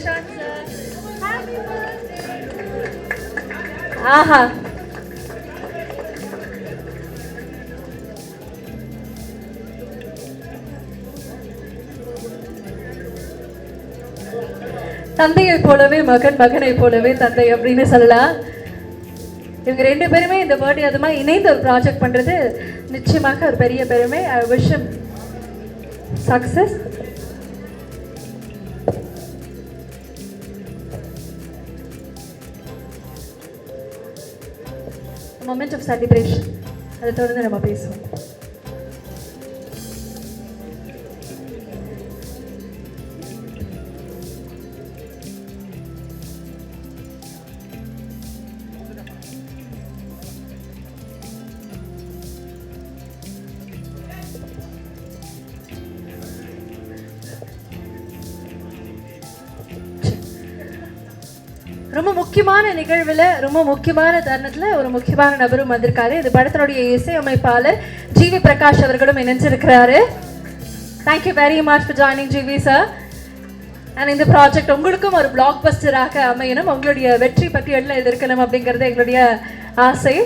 Prashanth sir. Happy birthday. ஆஹா, தந்தையை போலவே மகன், மகனை போலவே தந்தை அப்படின்னு சொல்லலாம். இவங்க ரெண்டு பேருமே இந்த பர்த்டே அது மாதிரி இணைந்து ஒரு ப்ராஜெக்ட் பண்றது நிச்சயமாக ஒரு பெரிய பெருமை. I wish him success. Moment of celebration, அதை தொடர்ந்து நம்ம பேசுவோம். ரொம்ப முக்கியமான நிகழ்வில், ரொம்ப முக்கியமான தருணத்தில் ஒரு முக்கியமான நபரும் வந்திருக்காரு. இது படத்தினுடைய இசையமைப்பாளர் ஜிவி பிரகாஷ் அவர்களும் இணைஞ்சிருக்கிறாரு. Thank you very much for joining GV sir. And இந்த ப்ராஜெக்ட் உங்களுக்கும் ஒரு பிளாக் பஸ்டராக அமையணும், உங்களுடைய வெற்றி பட்டியலில் இது இருக்கணும் அப்படிங்கிறது எங்களுடைய ஆசை.